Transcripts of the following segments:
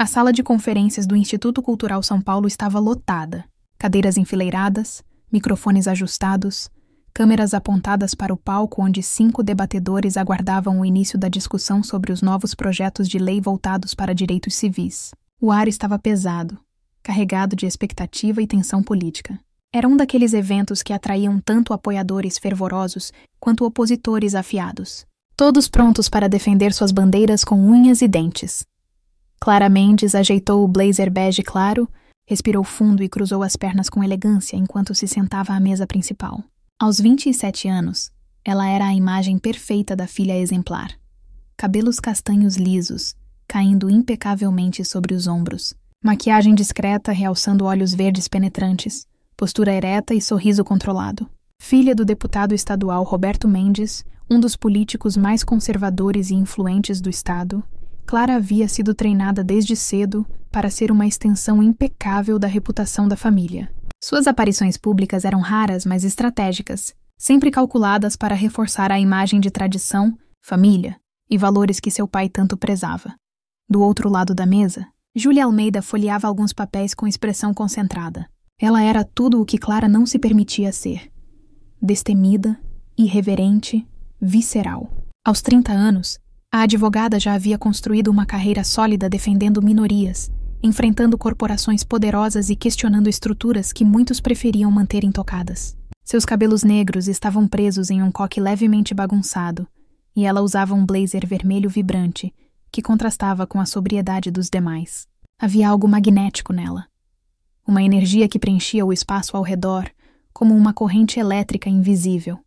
A sala de conferências do Instituto Cultural São Paulo estava lotada. Cadeiras enfileiradas, microfones ajustados, câmeras apontadas para o palco onde 5 debatedores aguardavam o início da discussão sobre os novos projetos de lei voltados para direitos civis. O ar estava pesado, carregado de expectativa e tensão política. Era um daqueles eventos que atraíam tanto apoiadores fervorosos quanto opositores afiados, todos prontos para defender suas bandeiras com unhas e dentes. Clara Mendes ajeitou o blazer bege claro, respirou fundo e cruzou as pernas com elegância enquanto se sentava à mesa principal. Aos 27 anos, ela era a imagem perfeita da filha exemplar. Cabelos castanhos lisos, caindo impecavelmente sobre os ombros. Maquiagem discreta realçando olhos verdes penetrantes, postura ereta e sorriso controlado. Filha do deputado estadual Roberto Mendes, um dos políticos mais conservadores e influentes do estado, Clara havia sido treinada desde cedo para ser uma extensão impecável da reputação da família. Suas aparições públicas eram raras, mas estratégicas, sempre calculadas para reforçar a imagem de tradição, família e valores que seu pai tanto prezava. Do outro lado da mesa, Júlia Almeida folheava alguns papéis com expressão concentrada. Ela era tudo o que Clara não se permitia ser. Destemida, irreverente, visceral. Aos 30 anos, a advogada já havia construído uma carreira sólida defendendo minorias, enfrentando corporações poderosas e questionando estruturas que muitos preferiam manter intocadas. Seus cabelos negros estavam presos em um coque levemente bagunçado, e ela usava um blazer vermelho vibrante, que contrastava com a sobriedade dos demais. Havia algo magnético nela. Uma energia que preenchia o espaço ao redor, como uma corrente elétrica invisível.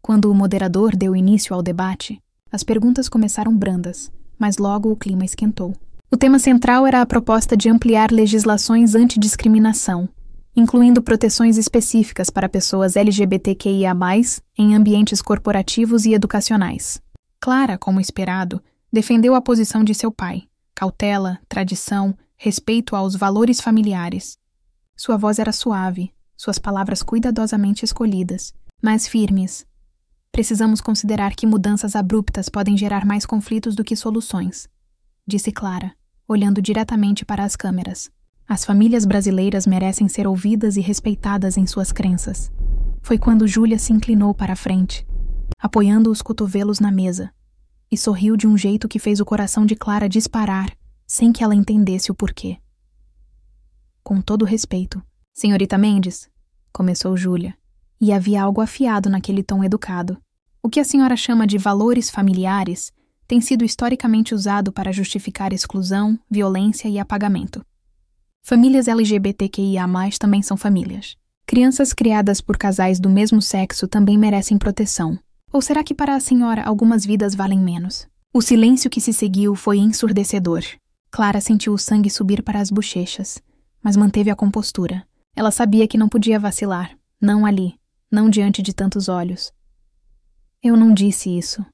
Quando o moderador deu início ao debate, as perguntas começaram brandas, mas logo o clima esquentou. O tema central era a proposta de ampliar legislações antidiscriminação, incluindo proteções específicas para pessoas LGBTQIA+, em ambientes corporativos e educacionais. Clara, como esperado, defendeu a posição de seu pai: cautela, tradição, respeito aos valores familiares. Sua voz era suave, suas palavras cuidadosamente escolhidas, mas firmes. Precisamos considerar que mudanças abruptas podem gerar mais conflitos do que soluções, disse Clara, olhando diretamente para as câmeras. As famílias brasileiras merecem ser ouvidas e respeitadas em suas crenças. Foi quando Júlia se inclinou para a frente, apoiando os cotovelos na mesa, e sorriu de um jeito que fez o coração de Clara disparar, sem que ela entendesse o porquê. Com todo respeito, senhorita Mendes, começou Júlia, e havia algo afiado naquele tom educado. O que a senhora chama de valores familiares tem sido historicamente usado para justificar exclusão, violência e apagamento. Famílias LGBTQIA+, também são famílias. Crianças criadas por casais do mesmo sexo também merecem proteção. Ou será que para a senhora algumas vidas valem menos? O silêncio que se seguiu foi ensurdecedor. Clara sentiu o sangue subir para as bochechas, mas manteve a compostura. Ela sabia que não podia vacilar. Não ali, não diante de tantos olhos. Eu não disse isso,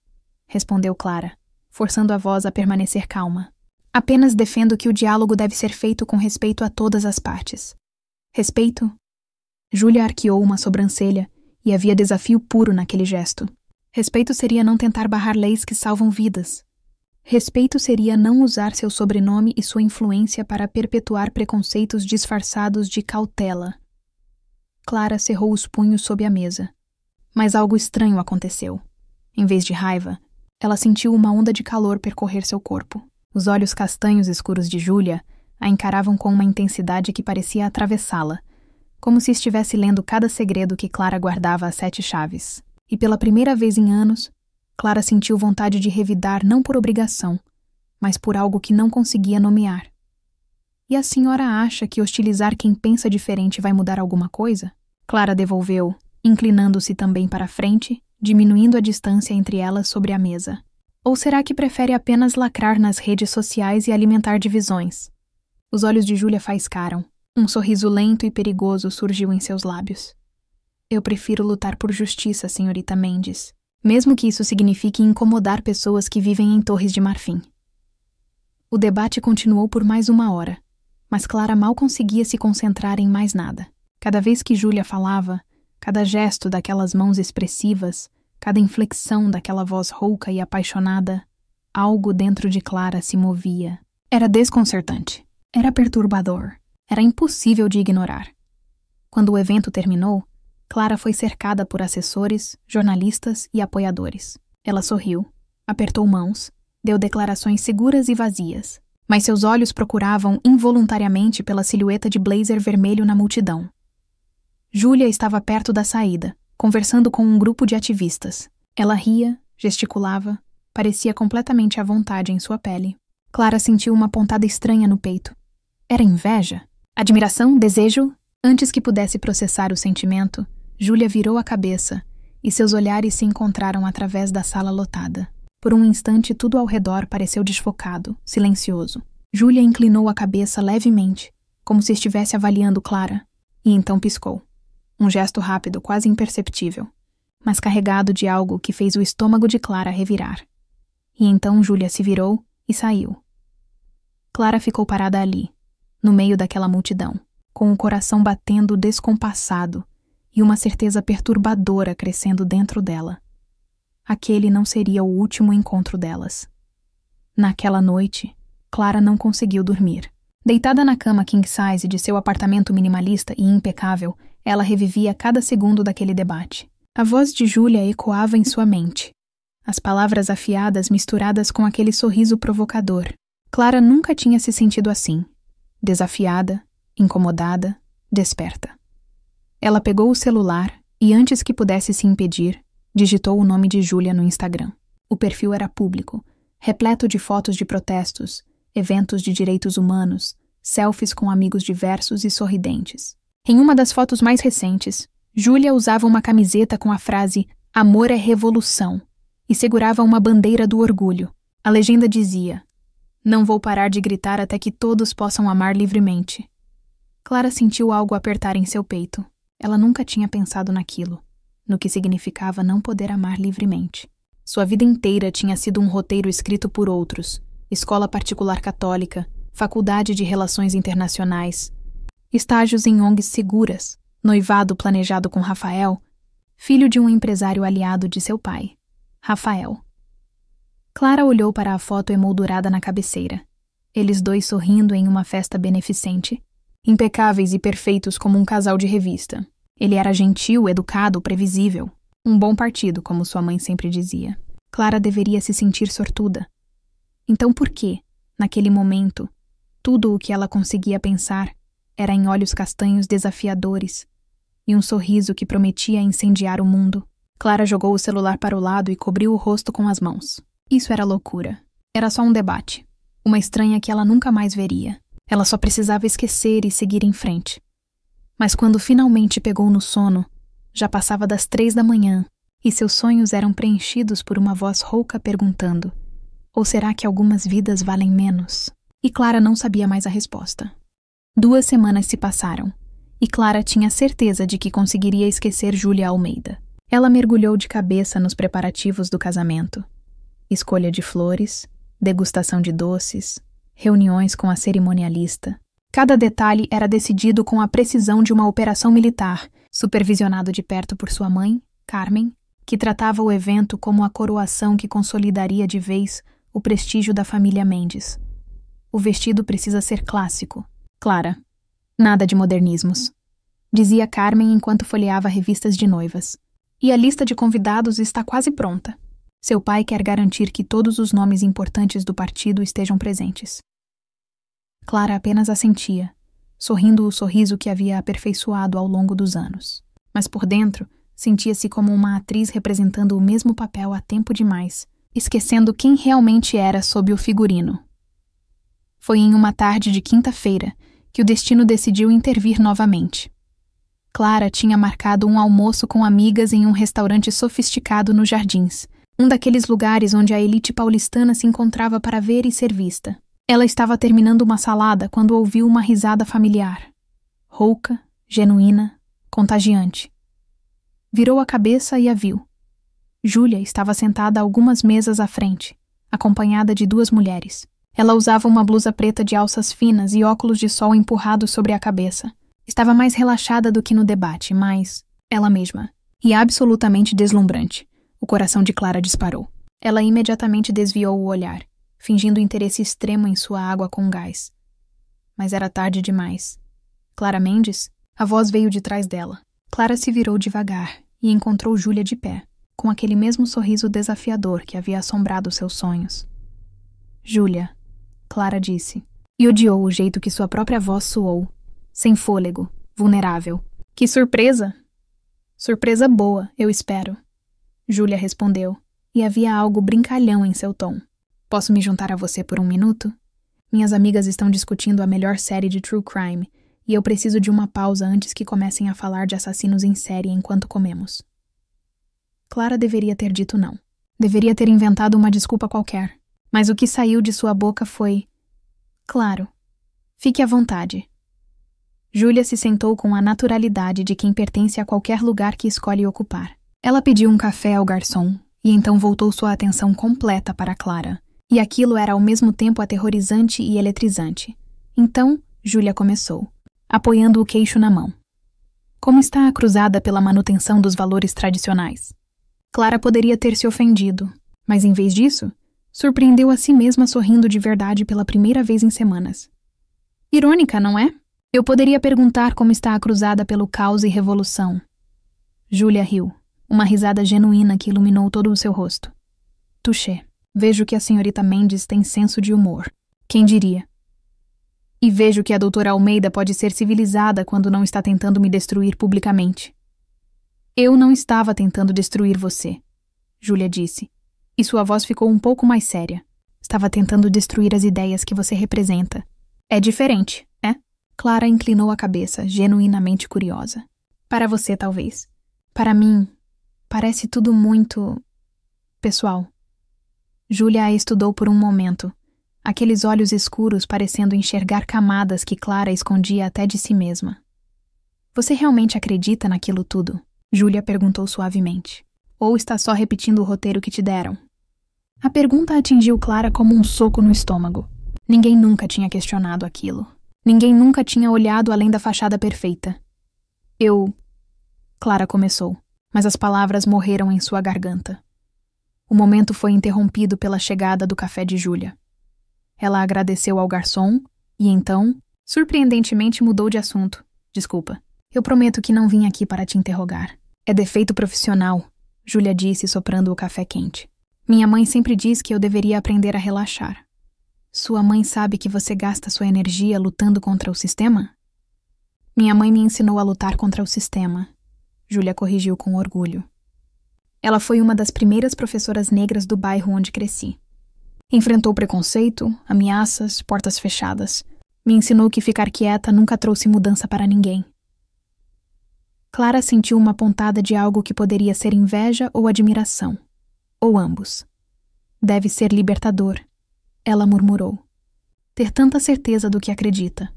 respondeu Clara, forçando a voz a permanecer calma. Apenas defendo que o diálogo deve ser feito com respeito a todas as partes. Respeito? Júlia arqueou uma sobrancelha e havia desafio puro naquele gesto. Respeito seria não tentar barrar leis que salvam vidas. Respeito seria não usar seu sobrenome e sua influência para perpetuar preconceitos disfarçados de cautela. Clara cerrou os punhos sob a mesa. Mas algo estranho aconteceu. Em vez de raiva, ela sentiu uma onda de calor percorrer seu corpo. Os olhos castanhos escuros de Júlia a encaravam com uma intensidade que parecia atravessá-la, como se estivesse lendo cada segredo que Clara guardava às 7 chaves. E pela primeira vez em anos, Clara sentiu vontade de revidar não por obrigação, mas por algo que não conseguia nomear. E a senhora acha que hostilizar quem pensa diferente vai mudar alguma coisa? Clara devolveu, inclinando-se também para a frente, diminuindo a distância entre elas sobre a mesa. Ou será que prefere apenas lacrar nas redes sociais e alimentar divisões? Os olhos de Júlia faiscaram. Um sorriso lento e perigoso surgiu em seus lábios. Eu prefiro lutar por justiça, senhorita Mendes, mesmo que isso signifique incomodar pessoas que vivem em Torres de Marfim. O debate continuou por mais 1 hora, mas Clara mal conseguia se concentrar em mais nada. Cada vez que Júlia falava, cada gesto daquelas mãos expressivas, cada inflexão daquela voz rouca e apaixonada, algo dentro de Clara se movia. Era desconcertante. Era perturbador. Era impossível de ignorar. Quando o evento terminou, Clara foi cercada por assessores, jornalistas e apoiadores. Ela sorriu, apertou mãos, deu declarações seguras e vazias, mas seus olhos procuravam involuntariamente pela silhueta de blazer vermelho na multidão. Júlia estava perto da saída, conversando com um grupo de ativistas. Ela ria, gesticulava, parecia completamente à vontade em sua pele. Clara sentiu uma pontada estranha no peito. Era inveja? Admiração? Desejo? Antes que pudesse processar o sentimento, Júlia virou a cabeça e seus olhares se encontraram através da sala lotada. Por um instante, tudo ao redor pareceu desfocado, silencioso. Júlia inclinou a cabeça levemente, como se estivesse avaliando Clara, e então piscou. Um gesto rápido, quase imperceptível, mas carregado de algo que fez o estômago de Clara revirar. E então Júlia se virou e saiu. Clara ficou parada ali, no meio daquela multidão, com o coração batendo descompassado e uma certeza perturbadora crescendo dentro dela. Aquele não seria o último encontro delas. Naquela noite, Clara não conseguiu dormir. Deitada na cama king size de seu apartamento minimalista e impecável, ela revivia cada segundo daquele debate. A voz de Júlia ecoava em sua mente. As palavras afiadas misturadas com aquele sorriso provocador. Clara nunca tinha se sentido assim. Desafiada, incomodada, desperta. Ela pegou o celular e, antes que pudesse se impedir, digitou o nome de Júlia no Instagram. O perfil era público, repleto de fotos de protestos, eventos de direitos humanos, selfies com amigos diversos e sorridentes. Em uma das fotos mais recentes, Júlia usava uma camiseta com a frase "Amor é revolução" e segurava uma bandeira do orgulho. A legenda dizia: "Não vou parar de gritar até que todos possam amar livremente." Clara sentiu algo apertar em seu peito. Ela nunca tinha pensado naquilo, no que significava não poder amar livremente. Sua vida inteira tinha sido um roteiro escrito por outros: escola particular católica, faculdade de relações internacionais, estágios em ONGs seguras, noivado planejado com Rafael, filho de um empresário aliado de seu pai, Rafael. Clara olhou para a foto emoldurada na cabeceira. Eles dois sorrindo em uma festa beneficente, impecáveis e perfeitos como um casal de revista. Ele era gentil, educado, previsível. Um bom partido, como sua mãe sempre dizia. Clara deveria se sentir sortuda. Então por que, naquele momento, tudo o que ela conseguia pensar era em olhos castanhos desafiadores e um sorriso que prometia incendiar o mundo? Clara jogou o celular para o lado e cobriu o rosto com as mãos. Isso era loucura. Era só um debate. Uma estranha que ela nunca mais veria. Ela só precisava esquecer e seguir em frente. Mas quando finalmente pegou no sono, já passava das 3 da manhã e seus sonhos eram preenchidos por uma voz rouca perguntando: ou será que algumas vidas valem menos? E Clara não sabia mais a resposta. 2 semanas se passaram e Clara tinha certeza de que conseguiria esquecer Júlia Almeida. Ela mergulhou de cabeça nos preparativos do casamento. Escolha de flores, degustação de doces, reuniões com a cerimonialista. Cada detalhe era decidido com a precisão de uma operação militar, supervisionado de perto por sua mãe, Carmen, que tratava o evento como a coroação que consolidaria de vez o prestígio da família Mendes. O vestido precisa ser clássico. Clara, nada de modernismos, dizia Carmen enquanto folheava revistas de noivas. E a lista de convidados está quase pronta. Seu pai quer garantir que todos os nomes importantes do partido estejam presentes. Clara apenas assentia, sorrindo o sorriso que havia aperfeiçoado ao longo dos anos. Mas por dentro, sentia-se como uma atriz representando o mesmo papel há tempo demais, esquecendo quem realmente era sob o figurino. Foi em uma tarde de quinta-feira que o destino decidiu intervir novamente. Clara tinha marcado um almoço com amigas em um restaurante sofisticado nos Jardins, um daqueles lugares onde a elite paulistana se encontrava para ver e ser vista. Ela estava terminando uma salada quando ouviu uma risada familiar. Rouca, genuína, contagiante. Virou a cabeça e a viu. Júlia estava sentada a algumas mesas à frente, acompanhada de 2 mulheres. Ela usava uma blusa preta de alças finas e óculos de sol empurrados sobre a cabeça. Estava mais relaxada do que no debate, mas ela mesma. E absolutamente deslumbrante. O coração de Clara disparou. Ela imediatamente desviou o olhar. fingindo interesse extremo em sua água com gás. Mas era tarde demais. Clara Mendes? A voz veio de trás dela. Clara se virou devagar e encontrou Júlia de pé, com aquele mesmo sorriso desafiador que havia assombrado seus sonhos. Júlia, Clara disse, e odiou o jeito que sua própria voz soou, sem fôlego, vulnerável. Que surpresa! Surpresa boa, eu espero. Júlia respondeu, e havia algo brincalhão em seu tom. Posso me juntar a você por um minuto? Minhas amigas estão discutindo a melhor série de true crime, e eu preciso de uma pausa antes que comecem a falar de assassinos em série enquanto comemos. Clara deveria ter dito não. Deveria ter inventado uma desculpa qualquer. Mas o que saiu de sua boca foi: claro, fique à vontade. Júlia se sentou com a naturalidade de quem pertence a qualquer lugar que escolhe ocupar. Ela pediu um café ao garçom e então voltou sua atenção completa para Clara. E aquilo era ao mesmo tempo aterrorizante e eletrizante. Então, Júlia começou, apoiando o queixo na mão. Como está a cruzada pela manutenção dos valores tradicionais? Clara poderia ter se ofendido, mas em vez disso, surpreendeu a si mesma sorrindo de verdade pela primeira vez em semanas. Irônica, não é? Eu poderia perguntar como está a cruzada pelo caos e revolução. Júlia riu, uma risada genuína que iluminou todo o seu rosto. Touché. Vejo que a senhorita Mendes tem senso de humor. Quem diria? E vejo que a doutora Almeida pode ser civilizada quando não está tentando me destruir publicamente. Eu não estava tentando destruir você, Júlia disse, e sua voz ficou um pouco mais séria. Estava tentando destruir as ideias que você representa. É diferente, é? Clara inclinou a cabeça, genuinamente curiosa. Para você, talvez. Para mim, parece tudo muito pessoal. Júlia a estudou por um momento, aqueles olhos escuros parecendo enxergar camadas que Clara escondia até de si mesma. Você realmente acredita naquilo tudo? Júlia perguntou suavemente. Ou está só repetindo o roteiro que te deram? A pergunta atingiu Clara como um soco no estômago. Ninguém nunca tinha questionado aquilo. Ninguém nunca tinha olhado além da fachada perfeita. Clara começou, mas as palavras morreram em sua garganta. O momento foi interrompido pela chegada do café de Júlia. Ela agradeceu ao garçom e então, surpreendentemente, mudou de assunto. Desculpa, eu prometo que não vim aqui para te interrogar. É defeito profissional, Júlia disse soprando o café quente. Minha mãe sempre diz que eu deveria aprender a relaxar. Sua mãe sabe que você gasta sua energia lutando contra o sistema? Minha mãe me ensinou a lutar contra o sistema, Júlia corrigiu com orgulho. Ela foi uma das primeiras professoras negras do bairro onde cresci. Enfrentou preconceito, ameaças, portas fechadas. Me ensinou que ficar quieta nunca trouxe mudança para ninguém. Clara sentiu uma pontada de algo que poderia ser inveja ou admiração. Ou ambos. Deve ser libertador, ela murmurou. Ter tanta certeza do que acredita.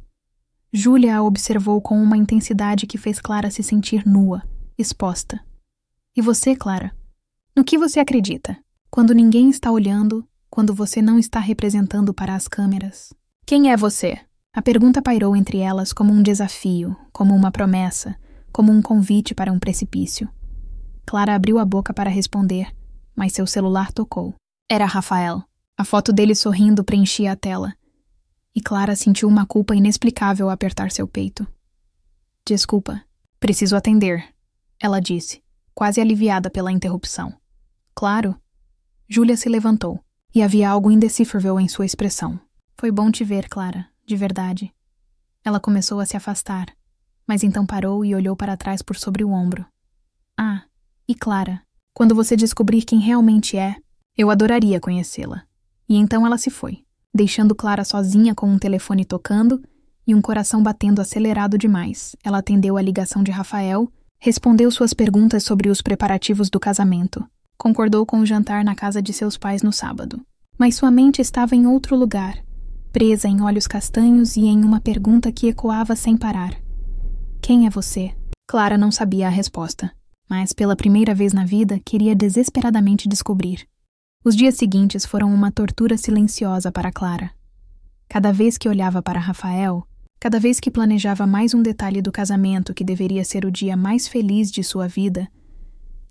Júlia a observou com uma intensidade que fez Clara se sentir nua, exposta. E você, Clara? No que você acredita? Quando ninguém está olhando, quando você não está representando para as câmeras. Quem é você? A pergunta pairou entre elas como um desafio, como uma promessa, como um convite para um precipício. Clara abriu a boca para responder, mas seu celular tocou. Era Rafael. A foto dele sorrindo preenchia a tela. E Clara sentiu uma culpa inexplicável ao apertar seu peito. Desculpa, preciso atender, ela disse, quase aliviada pela interrupção. Claro. Júlia se levantou, e havia algo indecifrável em sua expressão. Foi bom te ver, Clara, de verdade. Ela começou a se afastar, mas então parou e olhou para trás por sobre o ombro. Ah, e Clara, quando você descobrir quem realmente é, eu adoraria conhecê-la. E então ela se foi, deixando Clara sozinha com um telefone tocando e um coração batendo acelerado demais. Ela atendeu a ligação de Rafael, respondeu suas perguntas sobre os preparativos do casamento, concordou com o jantar na casa de seus pais no sábado. Mas sua mente estava em outro lugar, presa em olhos castanhos e em uma pergunta que ecoava sem parar. Quem é você? Clara não sabia a resposta, mas pela primeira vez na vida queria desesperadamente descobrir. Os dias seguintes foram uma tortura silenciosa para Clara. Cada vez que olhava para Rafael, cada vez que planejava mais um detalhe do casamento que deveria ser o dia mais feliz de sua vida,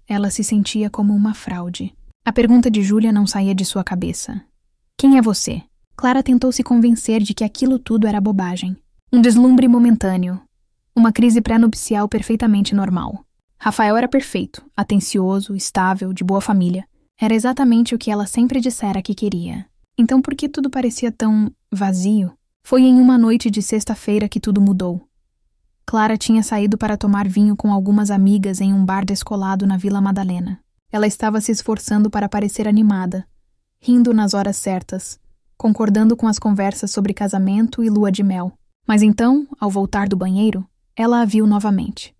ela se sentia como uma fraude. A pergunta de Júlia não saía de sua cabeça. Quem é você? Clara tentou se convencer de que aquilo tudo era bobagem. Um deslumbre momentâneo. Uma crise pré-nupcial perfeitamente normal. Rafael era perfeito, atencioso, estável, de boa família. Era exatamente o que ela sempre dissera que queria. Então por que tudo parecia tão vazio? Foi em uma noite de sexta-feira que tudo mudou. Clara tinha saído para tomar vinho com algumas amigas em um bar descolado na Vila Madalena. Ela estava se esforçando para parecer animada, rindo nas horas certas, concordando com as conversas sobre casamento e lua de mel. Mas então, ao voltar do banheiro, ela a viu novamente.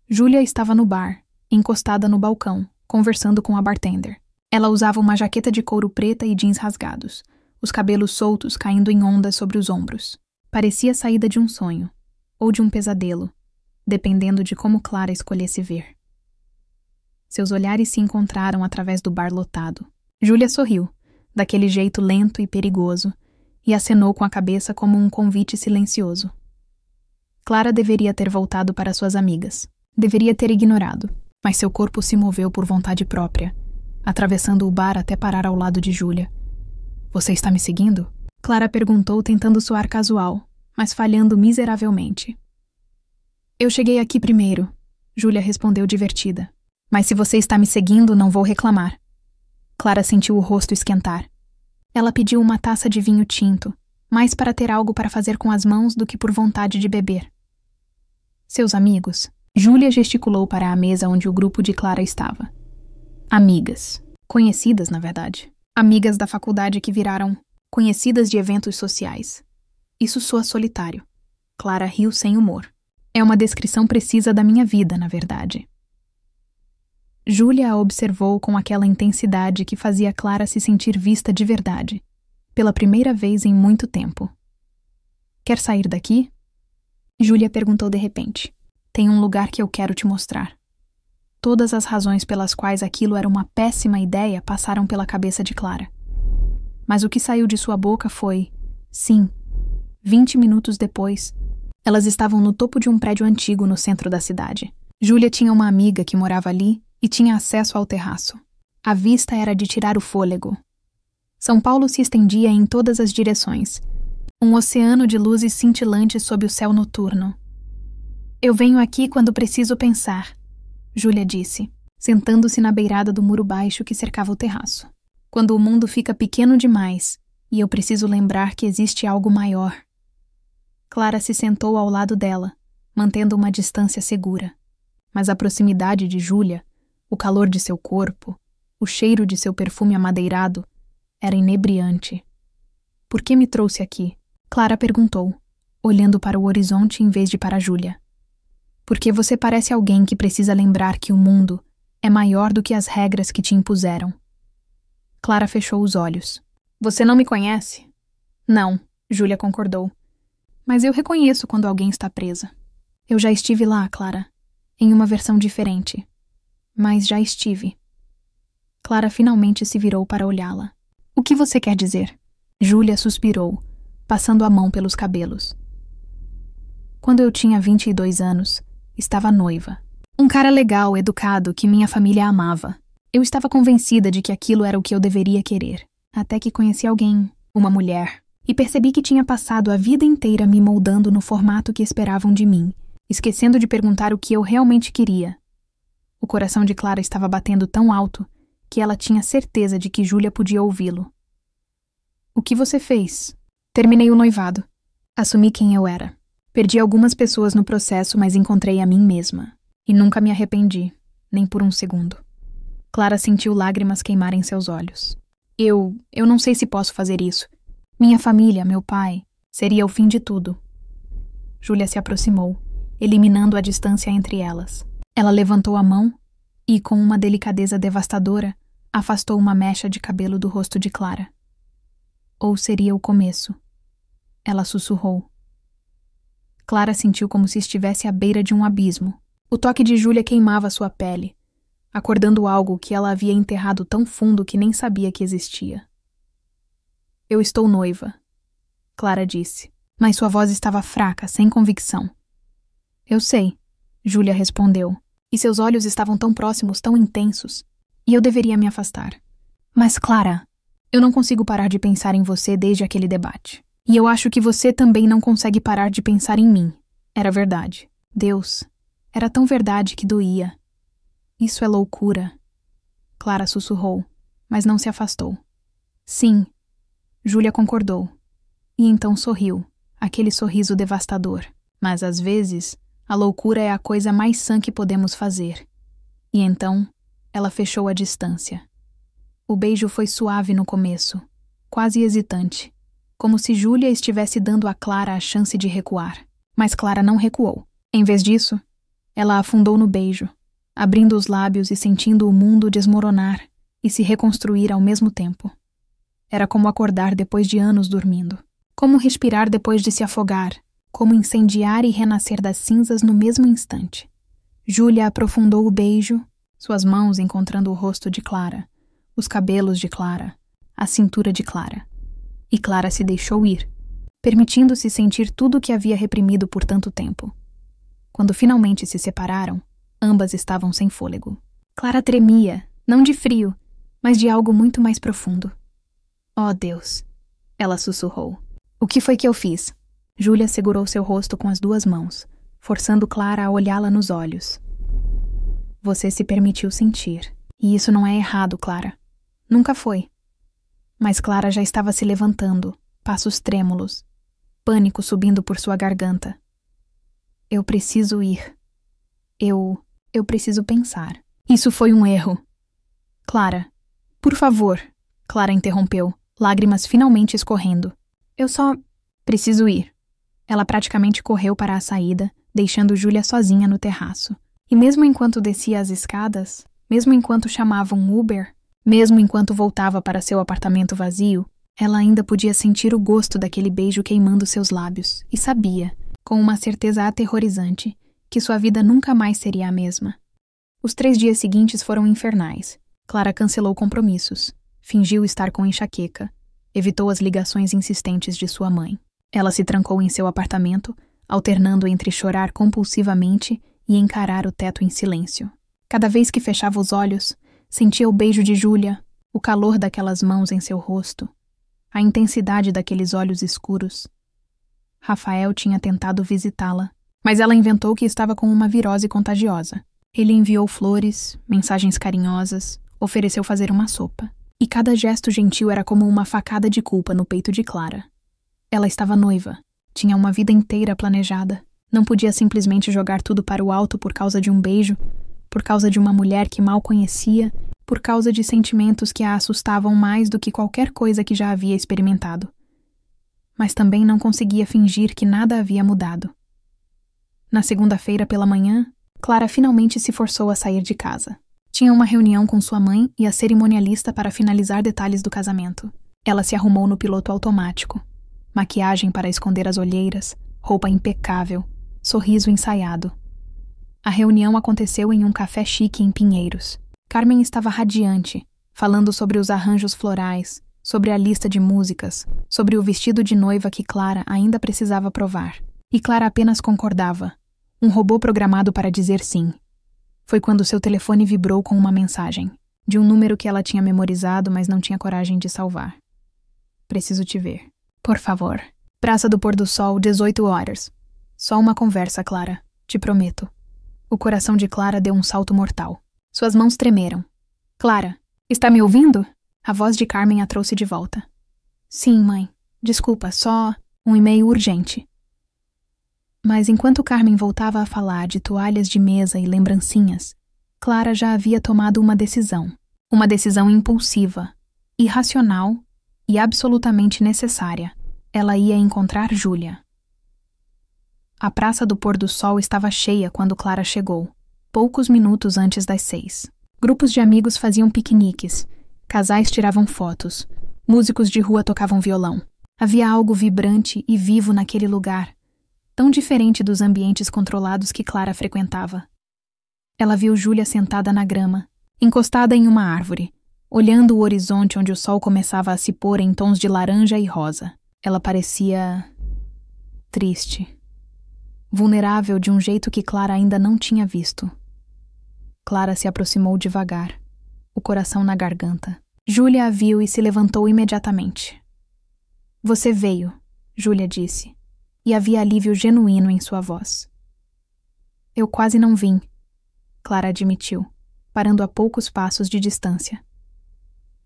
Júlia estava no bar, encostada no balcão, conversando com a bartender. Ela usava uma jaqueta de couro preta e jeans rasgados, os cabelos soltos caindo em ondas sobre os ombros. Parecia saída de um sonho, ou de um pesadelo, dependendo de como Clara escolhesse ver. Seus olhares se encontraram através do bar lotado. Júlia sorriu, daquele jeito lento e perigoso, e acenou com a cabeça como um convite silencioso. Clara deveria ter voltado para suas amigas. Deveria ter ignorado, mas seu corpo se moveu por vontade própria, atravessando o bar até parar ao lado de Júlia. Você está me seguindo? Clara perguntou tentando soar casual, mas falhando miseravelmente. Eu cheguei aqui primeiro, Júlia respondeu divertida. Mas se você está me seguindo, não vou reclamar. Clara sentiu o rosto esquentar. Ela pediu uma taça de vinho tinto, mais para ter algo para fazer com as mãos do que por vontade de beber. Seus amigos? Júlia gesticulou para a mesa onde o grupo de Clara estava. Amigas. Conhecidas, na verdade. Amigas da faculdade que viraram conhecidas de eventos sociais. Isso soa solitário. Clara riu sem humor. É uma descrição precisa da minha vida, na verdade. Júlia a observou com aquela intensidade que fazia Clara se sentir vista de verdade, pela primeira vez em muito tempo. Quer sair daqui? Júlia perguntou de repente. Tem um lugar que eu quero te mostrar. Todas as razões pelas quais aquilo era uma péssima ideia passaram pela cabeça de Clara. Mas o que saiu de sua boca foi: sim. 20 minutos depois, elas estavam no topo de um prédio antigo no centro da cidade. Júlia tinha uma amiga que morava ali e tinha acesso ao terraço. A vista era de tirar o fôlego. São Paulo se estendia em todas as direções. Um oceano de luzes cintilantes sob o céu noturno. Eu venho aqui quando preciso pensar, Júlia disse, sentando-se na beirada do muro baixo que cercava o terraço. Quando o mundo fica pequeno demais e eu preciso lembrar que existe algo maior. Clara se sentou ao lado dela, mantendo uma distância segura. Mas a proximidade de Júlia, o calor de seu corpo, o cheiro de seu perfume amadeirado, era inebriante. Por que me trouxe aqui? Clara perguntou, olhando para o horizonte em vez de para Júlia. Porque você parece alguém que precisa lembrar que o mundo é maior do que as regras que te impuseram. Clara fechou os olhos. Você não me conhece? Não, Júlia concordou. Mas eu reconheço quando alguém está presa. Eu já estive lá, Clara, em uma versão diferente. Mas já estive. Clara finalmente se virou para olhá-la. O que você quer dizer? Júlia suspirou, passando a mão pelos cabelos. Quando eu tinha 22 anos, estava noiva. Um cara legal, educado, que minha família amava. Eu estava convencida de que aquilo era o que eu deveria querer. Até que conheci alguém, uma mulher, e percebi que tinha passado a vida inteira me moldando no formato que esperavam de mim, esquecendo de perguntar o que eu realmente queria. O coração de Clara estava batendo tão alto que ela tinha certeza de que Júlia podia ouvi-lo. O que você fez? Terminei o noivado. Assumi quem eu era. Perdi algumas pessoas no processo, mas encontrei a mim mesma. E nunca me arrependi, nem por um segundo. Clara sentiu lágrimas queimarem seus olhos. Eu não sei se posso fazer isso. Minha família, meu pai, seria o fim de tudo. Júlia se aproximou, eliminando a distância entre elas. Ela levantou a mão e, com uma delicadeza devastadora, afastou uma mecha de cabelo do rosto de Clara. Ou seria o começo. Ela sussurrou. Clara sentiu como se estivesse à beira de um abismo. O toque de Júlia queimava sua pele, acordando algo que ela havia enterrado tão fundo que nem sabia que existia. Eu estou noiva, Clara disse, mas sua voz estava fraca, sem convicção. Eu sei, Júlia respondeu, e seus olhos estavam tão próximos, tão intensos, e eu deveria me afastar. Mas Clara, Eu não consigo parar de pensar em você desde aquele debate. E eu acho que você também não consegue parar de pensar em mim. Era verdade. Deus, era tão verdade que doía. Isso é loucura. Clara sussurrou, mas não se afastou. Sim, Júlia concordou. E então sorriu, aquele sorriso devastador. Mas às vezes, a loucura é a coisa mais sã que podemos fazer. E então, ela fechou a distância. O beijo foi suave no começo, quase hesitante, como se Júlia estivesse dando a Clara a chance de recuar. Mas Clara não recuou. Em vez disso, ela afundou no beijo, abrindo os lábios e sentindo o mundo desmoronar e se reconstruir ao mesmo tempo. Era como acordar depois de anos dormindo. Como respirar depois de se afogar. Como incendiar e renascer das cinzas no mesmo instante. Júlia aprofundou o beijo, suas mãos encontrando o rosto de Clara, os cabelos de Clara, a cintura de Clara. E Clara se deixou ir, permitindo-se sentir tudo o que havia reprimido por tanto tempo. Quando finalmente se separaram, ambas estavam sem fôlego. Clara tremia, não de frio, mas de algo muito mais profundo. Oh, Deus! Ela sussurrou. O que foi que eu fiz? Júlia segurou seu rosto com as duas mãos, forçando Clara a olhá-la nos olhos. Você se permitiu sentir. E isso não é errado, Clara. Nunca foi. Mas Clara já estava se levantando, passos trêmulos, pânico subindo por sua garganta. Eu preciso ir. Eu preciso pensar. Isso foi um erro. Clara, por favor, Clara interrompeu, lágrimas finalmente escorrendo. Eu só preciso ir. Ela praticamente correu para a saída, deixando Júlia sozinha no terraço. E mesmo enquanto descia as escadas, mesmo enquanto chamava um Uber, mesmo enquanto voltava para seu apartamento vazio, ela ainda podia sentir o gosto daquele beijo queimando seus lábios e sabia, com uma certeza aterrorizante, que sua vida nunca mais seria a mesma. Os 3 dias seguintes foram infernais. Clara cancelou compromissos, fingiu estar com enxaqueca, evitou as ligações insistentes de sua mãe. Ela se trancou em seu apartamento, alternando entre chorar compulsivamente e encarar o teto em silêncio. Cada vez que fechava os olhos, sentia o beijo de Júlia, o calor daquelas mãos em seu rosto, a intensidade daqueles olhos escuros. Rafael tinha tentado visitá-la, mas ela inventou que estava com uma virose contagiosa. Ele enviou flores, mensagens carinhosas, ofereceu fazer uma sopa. E cada gesto gentil era como uma facada de culpa no peito de Clara. Ela estava noiva, tinha uma vida inteira planejada. Não podia simplesmente jogar tudo para o alto por causa de um beijo, por causa de uma mulher que mal conhecia, por causa de sentimentos que a assustavam mais do que qualquer coisa que já havia experimentado. Mas também não conseguia fingir que nada havia mudado. Na segunda-feira pela manhã, Clara finalmente se forçou a sair de casa. Tinha uma reunião com sua mãe e a cerimonialista para finalizar detalhes do casamento. Ela se arrumou no piloto automático. Maquiagem para esconder as olheiras, roupa impecável, sorriso ensaiado. A reunião aconteceu em um café chique em Pinheiros. Carmen estava radiante, falando sobre os arranjos florais, sobre a lista de músicas, sobre o vestido de noiva que Clara ainda precisava provar. E Clara apenas concordava. Um robô programado para dizer sim. Foi quando seu telefone vibrou com uma mensagem, de um número que ela tinha memorizado, mas não tinha coragem de salvar. Preciso te ver. Por favor. Praça do Pôr do Sol, 18 horas. Só uma conversa, Clara. Te prometo. O coração de Clara deu um salto mortal. Suas mãos tremeram. Clara, está me ouvindo? A voz de Carmen a trouxe de volta. Sim, mãe. Desculpa, só um e-mail urgente. Mas enquanto Carmen voltava a falar de toalhas de mesa e lembrancinhas, Clara já havia tomado uma decisão. Uma decisão impulsiva, irracional e absolutamente necessária. Ela ia encontrar Júlia. A Praça do Pôr do Sol estava cheia quando Clara chegou, poucos minutos antes das 6. Grupos de amigos faziam piqueniques, casais tiravam fotos, músicos de rua tocavam violão. Havia algo vibrante e vivo naquele lugar, tão diferente dos ambientes controlados que Clara frequentava. Ela viu Júlia sentada na grama, encostada em uma árvore, olhando o horizonte onde o sol começava a se pôr em tons de laranja e rosa. Ela parecia triste, vulnerável de um jeito que Clara ainda não tinha visto. Clara se aproximou devagar, o coração na garganta. Júlia a viu e se levantou imediatamente. Você veio, Júlia disse, e havia alívio genuíno em sua voz. Eu quase não vim, Clara admitiu, parando a poucos passos de distância.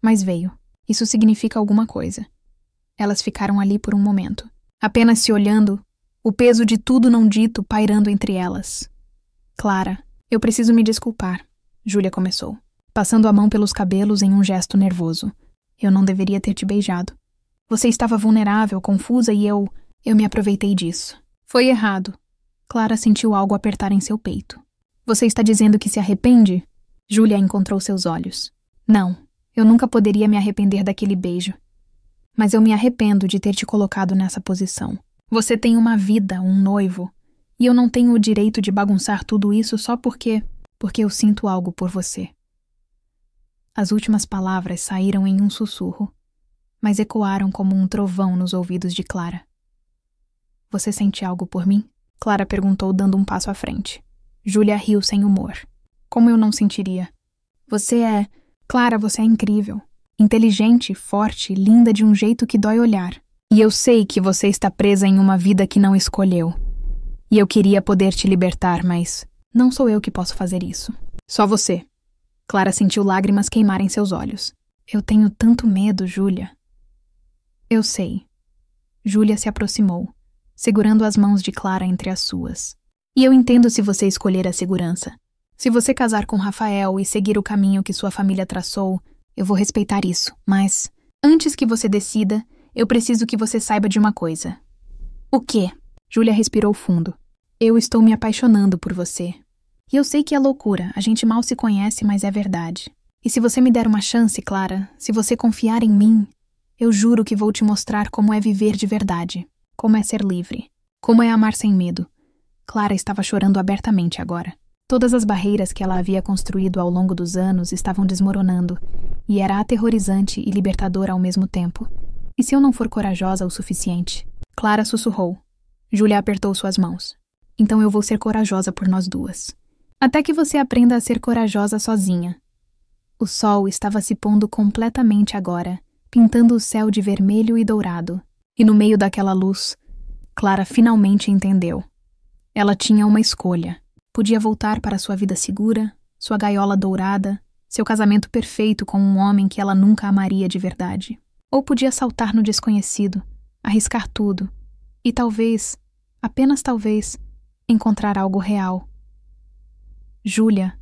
Mas veio. Isso significa alguma coisa. Elas ficaram ali por um momento, apenas se olhando, o peso de tudo não dito pairando entre elas. Clara, eu preciso me desculpar, Júlia começou, passando a mão pelos cabelos em um gesto nervoso. Eu não deveria ter te beijado. Você estava vulnerável, confusa e eu me aproveitei disso. Foi errado. Clara sentiu algo apertar em seu peito. Você está dizendo que se arrepende? Júlia encontrou seus olhos. Não, eu nunca poderia me arrepender daquele beijo. Mas eu me arrependo de ter te colocado nessa posição. Você tem uma vida, um noivo, e eu não tenho o direito de bagunçar tudo isso só porque eu sinto algo por você. As últimas palavras saíram em um sussurro, mas ecoaram como um trovão nos ouvidos de Clara. Você sente algo por mim? Clara perguntou, dando um passo à frente. Júlia riu sem humor. Como eu não sentiria? Clara, você é incrível. Inteligente, forte, linda de um jeito que dói olhar. E eu sei que você está presa em uma vida que não escolheu. E eu queria poder te libertar, mas não sou eu que posso fazer isso. Só você. Clara sentiu lágrimas queimarem seus olhos. Eu tenho tanto medo, Júlia. Eu sei. Júlia se aproximou, segurando as mãos de Clara entre as suas. E eu entendo se você escolher a segurança. Se você casar com Rafael e seguir o caminho que sua família traçou, eu vou respeitar isso. Mas, antes que você decida, eu preciso que você saiba de uma coisa. O quê? Júlia respirou fundo. Eu estou me apaixonando por você. E eu sei que é loucura, a gente mal se conhece, mas é verdade. E se você me der uma chance, Clara, se você confiar em mim, eu juro que vou te mostrar como é viver de verdade, como é ser livre, como é amar sem medo. Clara estava chorando abertamente agora. Todas as barreiras que ela havia construído ao longo dos anos estavam desmoronando, e era aterrorizante e libertador ao mesmo tempo. E se eu não for corajosa o suficiente? Clara sussurrou. Júlia apertou suas mãos. Então eu vou ser corajosa por nós duas. Até que você aprenda a ser corajosa sozinha. O sol estava se pondo completamente agora, pintando o céu de vermelho e dourado. E no meio daquela luz, Clara finalmente entendeu. Ela tinha uma escolha. Podia voltar para sua vida segura, sua gaiola dourada, seu casamento perfeito com um homem que ela nunca amaria de verdade. Ou podia saltar no desconhecido, arriscar tudo e talvez, apenas talvez, encontrar algo real. Júlia,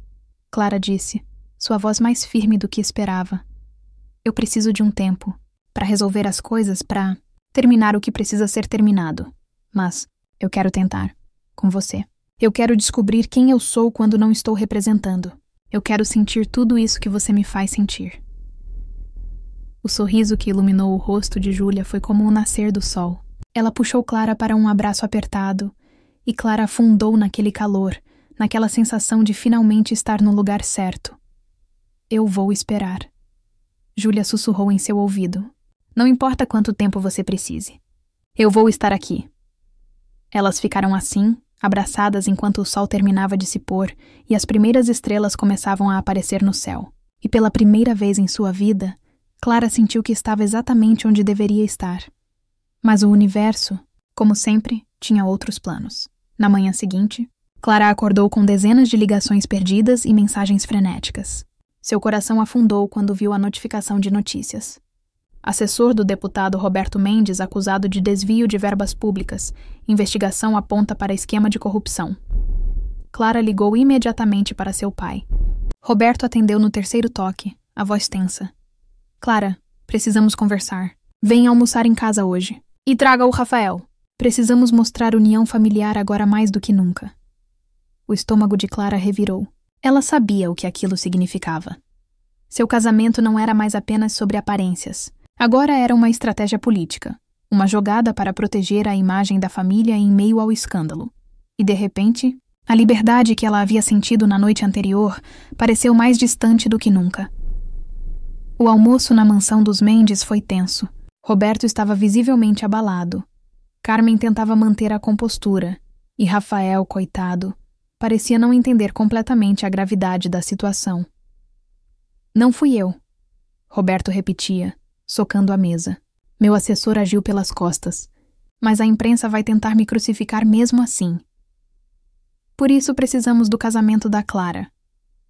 Clara disse, sua voz mais firme do que esperava. Eu preciso de um tempo para resolver as coisas, para terminar o que precisa ser terminado. Mas eu quero tentar, com você. Eu quero descobrir quem eu sou quando não estou representando. Eu quero sentir tudo isso que você me faz sentir. O sorriso que iluminou o rosto de Júlia foi como o nascer do sol. Ela puxou Clara para um abraço apertado, e Clara afundou naquele calor, naquela sensação de finalmente estar no lugar certo. Eu vou esperar. Júlia sussurrou em seu ouvido. Não importa quanto tempo você precise. Eu vou estar aqui. Elas ficaram assim, abraçadas enquanto o sol terminava de se pôr e as primeiras estrelas começavam a aparecer no céu. E pela primeira vez em sua vida, Clara sentiu que estava exatamente onde deveria estar. Mas o universo, como sempre, tinha outros planos. Na manhã seguinte, Clara acordou com dezenas de ligações perdidas e mensagens frenéticas. Seu coração afundou quando viu a notificação de notícias. Assessor do deputado Roberto Mendes acusado de desvio de verbas públicas. Investigação aponta para esquema de corrupção. Clara ligou imediatamente para seu pai. Roberto atendeu no terceiro toque, a voz tensa. Clara, precisamos conversar. Venha almoçar em casa hoje. E traga o Rafael. Precisamos mostrar união familiar agora mais do que nunca. O estômago de Clara revirou. Ela sabia o que aquilo significava. Seu casamento não era mais apenas sobre aparências. Agora era uma estratégia política, uma jogada para proteger a imagem da família em meio ao escândalo. E, de repente, a liberdade que ela havia sentido na noite anterior pareceu mais distante do que nunca. O almoço na mansão dos Mendes foi tenso. Roberto estava visivelmente abalado. Carmen tentava manter a compostura, e Rafael, coitado, parecia não entender completamente a gravidade da situação. Não fui eu. Roberto repetia, socando a mesa. Meu assessor agiu pelas costas. Mas a imprensa vai tentar me crucificar mesmo assim. Por isso precisamos do casamento da Clara.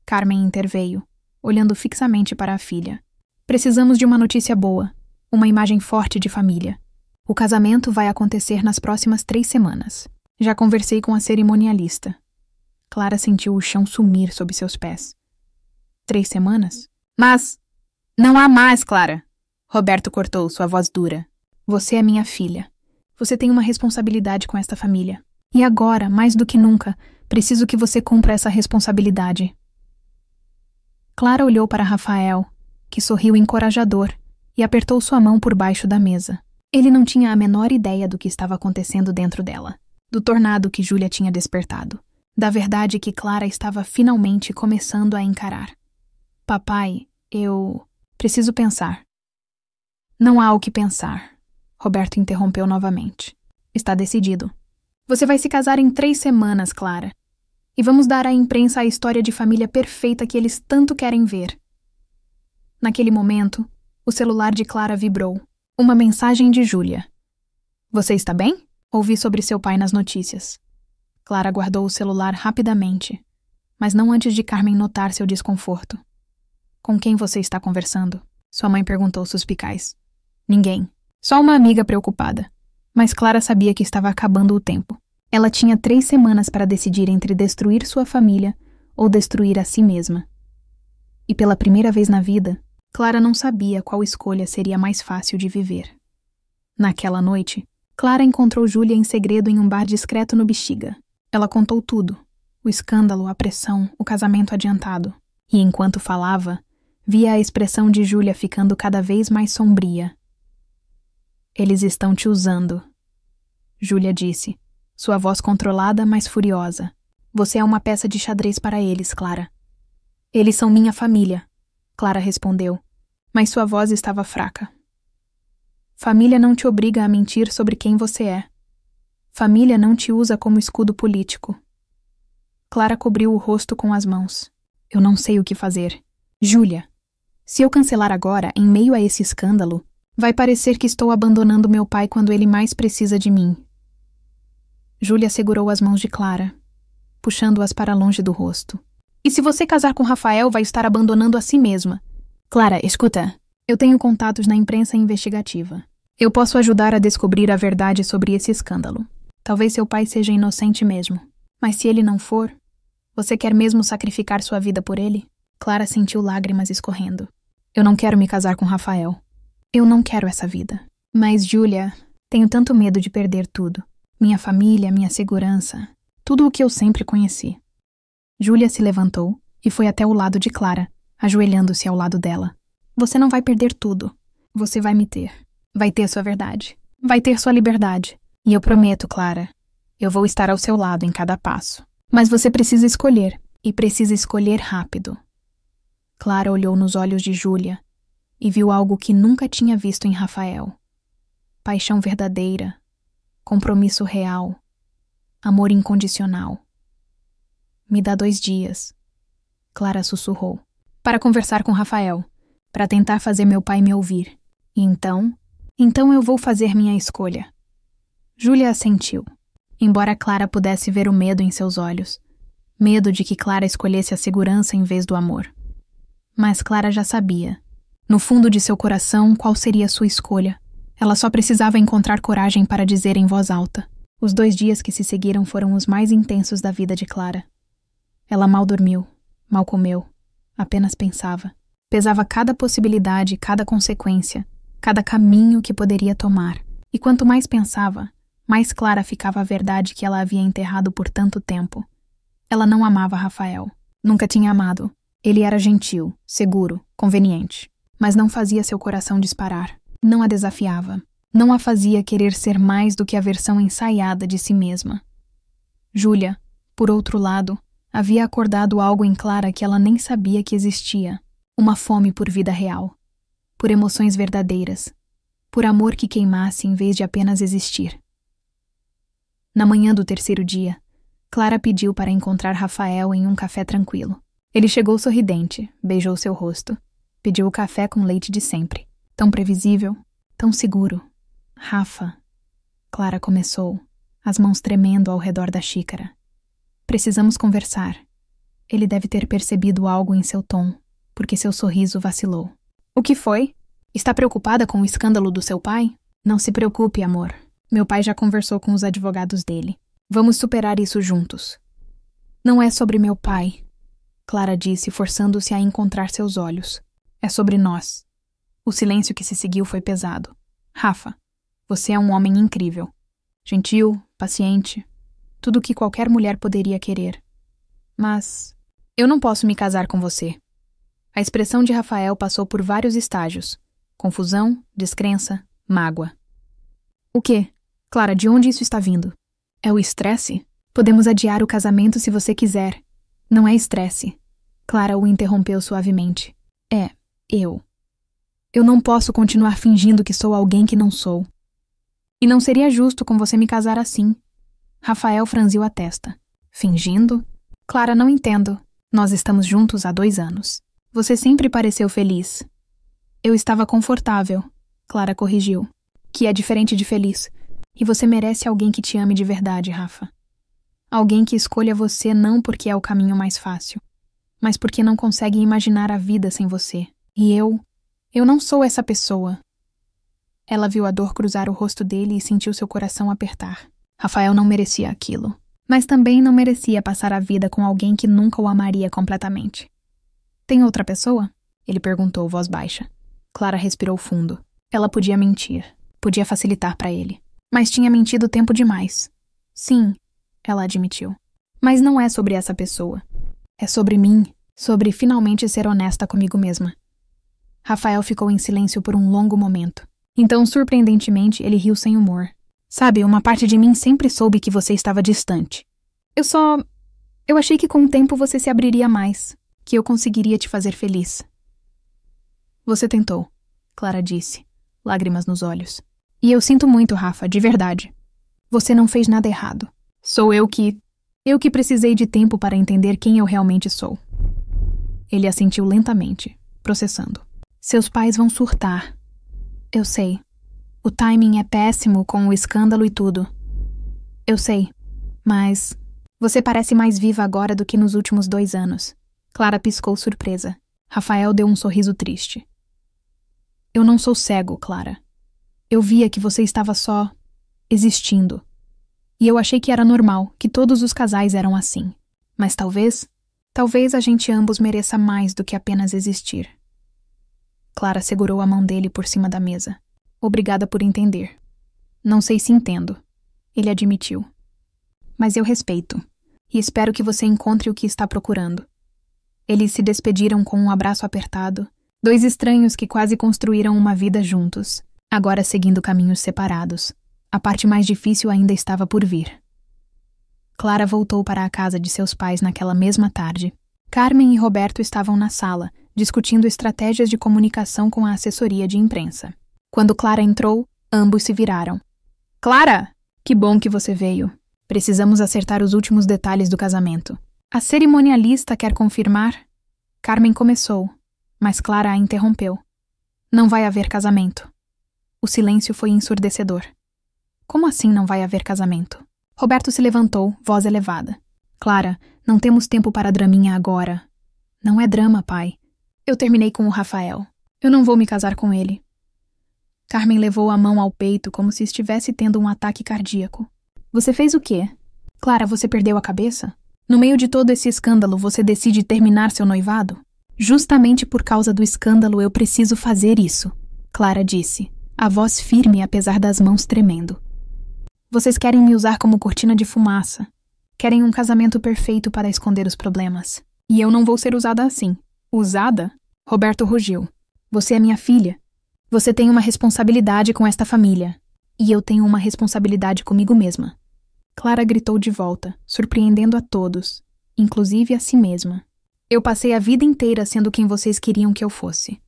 Carmen interveio, olhando fixamente para a filha. Precisamos de uma notícia boa, uma imagem forte de família. O casamento vai acontecer nas próximas 3 semanas. Já conversei com a cerimonialista. Clara sentiu o chão sumir sob seus pés. 3 semanas? Mas... Não há mais, Clara! Roberto cortou, sua voz dura. Você é minha filha. Você tem uma responsabilidade com esta família. E agora, mais do que nunca, preciso que você cumpra essa responsabilidade. Clara olhou para Rafael, que sorriu encorajador, e apertou sua mão por baixo da mesa. Ele não tinha a menor ideia do que estava acontecendo dentro dela, do tornado que Júlia tinha despertado, da verdade que Clara estava finalmente começando a encarar. Papai, eu preciso pensar. Não há o que pensar. Roberto interrompeu novamente. Está decidido. Você vai se casar em 3 semanas, Clara. E vamos dar à imprensa a história de família perfeita que eles tanto querem ver. Naquele momento, o celular de Clara vibrou. Uma mensagem de Júlia. Você está bem? Ouvi sobre seu pai nas notícias. Clara guardou o celular rapidamente, mas não antes de Carmen notar seu desconforto. Com quem você está conversando? Sua mãe perguntou suspicaz. Ninguém. Só uma amiga preocupada. Mas Clara sabia que estava acabando o tempo. Ela tinha 3 semanas para decidir entre destruir sua família ou destruir a si mesma. E pela primeira vez na vida, Clara não sabia qual escolha seria mais fácil de viver. Naquela noite, Clara encontrou Júlia em segredo em um bar discreto no Bexiga. Ela contou tudo. O escândalo, a pressão, o casamento adiantado. E enquanto falava, via a expressão de Júlia ficando cada vez mais sombria. Eles estão te usando, Júlia disse, sua voz controlada, mas furiosa. Você é uma peça de xadrez para eles, Clara. Eles são minha família, Clara respondeu, mas sua voz estava fraca. Família não te obriga a mentir sobre quem você é. Família não te usa como escudo político. Clara cobriu o rosto com as mãos. Eu não sei o que fazer. Júlia, se eu cancelar agora, em meio a esse escândalo, vai parecer que estou abandonando meu pai quando ele mais precisa de mim. Júlia segurou as mãos de Clara, puxando-as para longe do rosto. E se você casar com Rafael, vai estar abandonando a si mesma. Clara, escuta. Eu tenho contatos na imprensa investigativa. Eu posso ajudar a descobrir a verdade sobre esse escândalo. Talvez seu pai seja inocente mesmo. Mas se ele não for, você quer mesmo sacrificar sua vida por ele? Clara sentiu lágrimas escorrendo. Eu não quero me casar com Rafael. Eu não quero essa vida. Mas, Júlia, tenho tanto medo de perder tudo. Minha família, minha segurança, tudo o que eu sempre conheci. Júlia se levantou e foi até o lado de Clara, ajoelhando-se ao lado dela. Você não vai perder tudo. Você vai me ter. Vai ter sua verdade. Vai ter sua liberdade. E eu prometo, Clara, eu vou estar ao seu lado em cada passo. Mas você precisa escolher. E precisa escolher rápido. Clara olhou nos olhos de Júlia e viu algo que nunca tinha visto em Rafael. Paixão verdadeira, compromisso real, amor incondicional. Me dá 2 dias, Clara sussurrou, para conversar com Rafael, para tentar fazer meu pai me ouvir. E então eu vou fazer minha escolha. Júlia assentiu, embora Clara pudesse ver o medo em seus olhos. Medo de que Clara escolhesse a segurança em vez do amor. Mas Clara já sabia, no fundo de seu coração, qual seria sua escolha. Ela só precisava encontrar coragem para dizer em voz alta. Os 2 dias que se seguiram foram os mais intensos da vida de Clara. Ela mal dormiu, mal comeu, apenas pensava. Pesava cada possibilidade, cada consequência, cada caminho que poderia tomar. E quanto mais pensava, mais clara ficava a verdade que ela havia enterrado por tanto tempo. Ela não amava Rafael. Nunca tinha amado. Ele era gentil, seguro, conveniente. Mas não fazia seu coração disparar. Não a desafiava. Não a fazia querer ser mais do que a versão ensaiada de si mesma. Júlia, por outro lado, havia acordado algo em Clara que ela nem sabia que existia. Uma fome por vida real. Por emoções verdadeiras. Por amor que queimasse em vez de apenas existir. Na manhã do 3º dia, Clara pediu para encontrar Rafael em um café tranquilo. Ele chegou sorridente, beijou seu rosto. Pediu o café com leite de sempre. Tão previsível, tão seguro. Rafa, Clara começou, as mãos tremendo ao redor da xícara. Precisamos conversar. Ele deve ter percebido algo em seu tom, porque seu sorriso vacilou. O que foi? Está preocupada com o escândalo do seu pai? Não se preocupe, amor. Meu pai já conversou com os advogados dele. Vamos superar isso juntos. Não é sobre meu pai, Clara disse, forçando-se a encontrar seus olhos. É sobre nós. O silêncio que se seguiu foi pesado. Rafa, você é um homem incrível. Gentil, paciente. Tudo o que qualquer mulher poderia querer. Mas eu não posso me casar com você. A expressão de Rafael passou por vários estágios. Confusão, descrença, mágoa. O quê? Clara, de onde isso está vindo? É o estresse? Podemos adiar o casamento se você quiser. Não é estresse. Clara o interrompeu suavemente. É, eu. Eu não posso continuar fingindo que sou alguém que não sou. E não seria justo com você me casar assim. Rafael franziu a testa. Fingindo? Clara, não entendo. Nós estamos juntos há 2 anos. Você sempre pareceu feliz. Eu estava confortável, Clara corrigiu. Que é diferente de feliz. E você merece alguém que te ame de verdade, Rafa. Alguém que escolha você não porque é o caminho mais fácil, mas porque não consegue imaginar a vida sem você. E eu não sou essa pessoa. Ela viu a dor cruzar o rosto dele e sentiu seu coração apertar. Rafael não merecia aquilo, mas também não merecia passar a vida com alguém que nunca o amaria completamente. Tem outra pessoa? Ele perguntou, voz baixa. Clara respirou fundo. Ela podia mentir, podia facilitar para ele, mas tinha mentido tempo demais. Sim, ela admitiu. Mas não é sobre essa pessoa. É sobre mim, sobre finalmente ser honesta comigo mesma. Rafael ficou em silêncio por um longo momento. Então, surpreendentemente, ele riu sem humor. Sabe, uma parte de mim sempre soube que você estava distante. Eu achei que com o tempo você se abriria mais, que eu conseguiria te fazer feliz. Você tentou, Clara disse, lágrimas nos olhos. E eu sinto muito, Rafa, de verdade. Você não fez nada errado. Sou eu que precisei de tempo para entender quem eu realmente sou. Ele assentiu lentamente, processando. Seus pais vão surtar. Eu sei. O timing é péssimo com o escândalo e tudo. Eu sei. Mas você parece mais viva agora do que nos últimos 2 anos. Clara piscou surpresa. Rafael deu um sorriso triste. Eu não sou cego, Clara. Eu via que você estava só existindo. E eu achei que era normal, que todos os casais eram assim. Mas talvez a gente ambos mereça mais do que apenas existir. Clara segurou a mão dele por cima da mesa. Obrigada por entender. Não sei se entendo, ele admitiu. Mas eu respeito, e espero que você encontre o que está procurando. Eles se despediram com um abraço apertado, 2 estranhos que quase construíram uma vida juntos, agora seguindo caminhos separados. A parte mais difícil ainda estava por vir. Clara voltou para a casa de seus pais naquela mesma tarde. Carmen e Roberto estavam na sala, discutindo estratégias de comunicação com a assessoria de imprensa. Quando Clara entrou, ambos se viraram. Clara! Que bom que você veio. Precisamos acertar os últimos detalhes do casamento. A cerimonialista quer confirmar? Carmen começou, mas Clara a interrompeu. Não vai haver casamento. O silêncio foi ensurdecedor. Como assim não vai haver casamento? Roberto se levantou, voz elevada. Clara, não temos tempo para draminha agora. Não é drama, pai. Eu terminei com o Rafael. Eu não vou me casar com ele. Carmen levou a mão ao peito como se estivesse tendo um ataque cardíaco. Você fez o quê? Clara, você perdeu a cabeça? No meio de todo esse escândalo, você decide terminar seu noivado? Justamente por causa do escândalo eu preciso fazer isso, Clara disse, a voz firme apesar das mãos tremendo. Vocês querem me usar como cortina de fumaça. Querem um casamento perfeito para esconder os problemas. E eu não vou ser usada assim. Usada? Roberto rugiu. Você é minha filha. Você tem uma responsabilidade com esta família. E eu tenho uma responsabilidade comigo mesma. Clara gritou de volta, surpreendendo a todos, inclusive a si mesma. Eu passei a vida inteira sendo quem vocês queriam que eu fosse.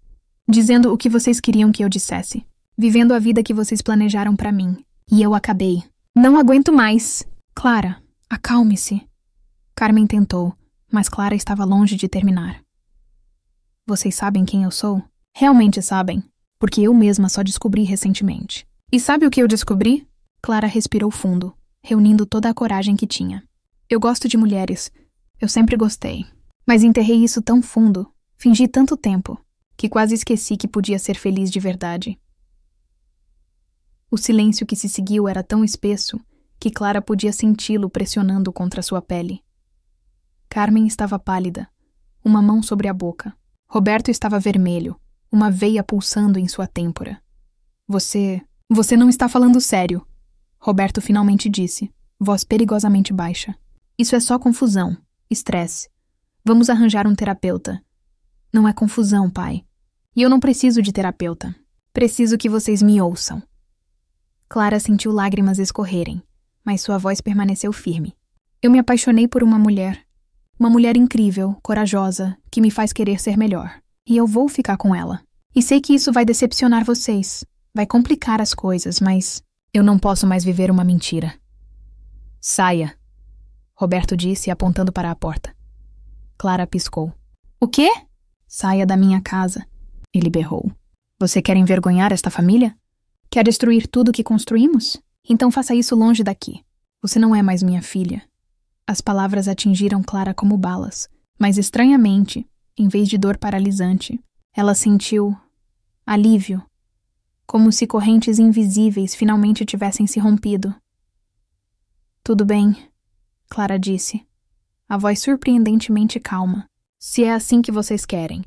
Dizendo o que vocês queriam que eu dissesse. Vivendo a vida que vocês planejaram para mim. E eu acabei. Não aguento mais. Clara, acalme-se. Carmen tentou, mas Clara estava longe de terminar. Vocês sabem quem eu sou? Realmente sabem, porque eu mesma só descobri recentemente. E sabe o que eu descobri? Clara respirou fundo, reunindo toda a coragem que tinha. Eu gosto de mulheres. Eu sempre gostei. Mas enterrei isso tão fundo, fingi tanto tempo, que quase esqueci que podia ser feliz de verdade. O silêncio que se seguiu era tão espesso que Clara podia senti-lo pressionando contra sua pele. Carmen estava pálida, uma mão sobre a boca. Roberto estava vermelho, uma veia pulsando em sua têmpora. Você não está falando sério, Roberto finalmente disse, voz perigosamente baixa. Isso é só confusão, estresse. Vamos arranjar um terapeuta. Não é confusão, pai. E eu não preciso de terapeuta. Preciso que vocês me ouçam. Clara sentiu lágrimas escorrerem, mas sua voz permaneceu firme. Eu me apaixonei por uma mulher incrível, corajosa, que me faz querer ser melhor. E eu vou ficar com ela. E sei que isso vai decepcionar vocês, vai complicar as coisas, mas eu não posso mais viver uma mentira. Saia, Roberto disse, apontando para a porta. Clara piscou. O quê? Saia da minha casa, ele berrou. Você quer envergonhar esta família? Quer destruir tudo que construímos? Então faça isso longe daqui. Você não é mais minha filha. As palavras atingiram Clara como balas, mas estranhamente, em vez de dor paralisante, ela sentiu alívio, como se correntes invisíveis finalmente tivessem se rompido. Tudo bem, Clara disse, a voz surpreendentemente calma. Se é assim que vocês querem.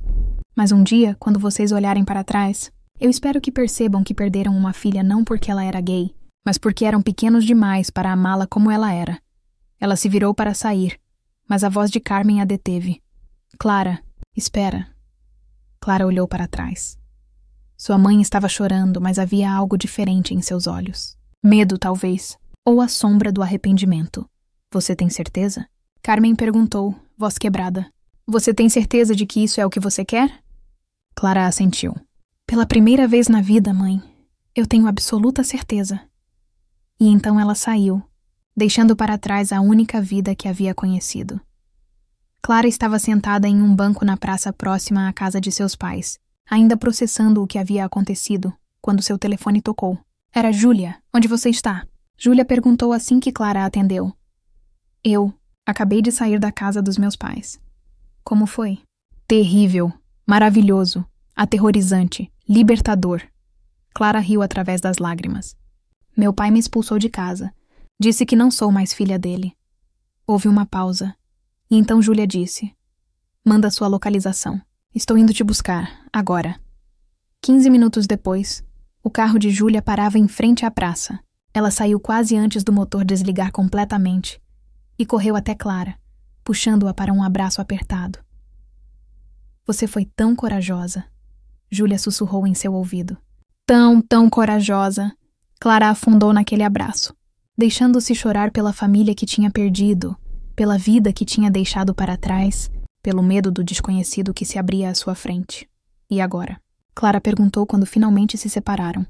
Mas um dia, quando vocês olharem para trás, eu espero que percebam que perderam uma filha não porque ela era gay, mas porque eram pequenos demais para amá-la como ela era. Ela se virou para sair, mas a voz de Carmen a deteve. Clara, espera. Clara olhou para trás. Sua mãe estava chorando, mas havia algo diferente em seus olhos. Medo, talvez, ou a sombra do arrependimento. Você tem certeza? Carmen perguntou, voz quebrada. Você tem certeza de que isso é o que você quer? Clara assentiu. Pela primeira vez na vida, mãe, eu tenho absoluta certeza. E então ela saiu, deixando para trás a única vida que havia conhecido. Clara estava sentada em um banco na praça próxima à casa de seus pais, ainda processando o que havia acontecido, quando seu telefone tocou. Era Júlia. Onde você está? Júlia perguntou assim que Clara atendeu. Eu acabei de sair da casa dos meus pais. Como foi? Terrível, maravilhoso, aterrorizante, libertador. Clara riu através das lágrimas. Meu pai me expulsou de casa. Disse que não sou mais filha dele. Houve uma pausa. E então Júlia disse: manda sua localização. Estou indo te buscar, agora. 15 minutos depois, o carro de Júlia parava em frente à praça. Ela saiu quase antes do motor desligar completamente e correu até Clara, puxando-a para um abraço apertado. Você foi tão corajosa, Júlia sussurrou em seu ouvido. Tão corajosa. Clara afundou naquele abraço, deixando-se chorar pela família que tinha perdido, pela vida que tinha deixado para trás, pelo medo do desconhecido que se abria à sua frente. E agora? Clara perguntou quando finalmente se separaram.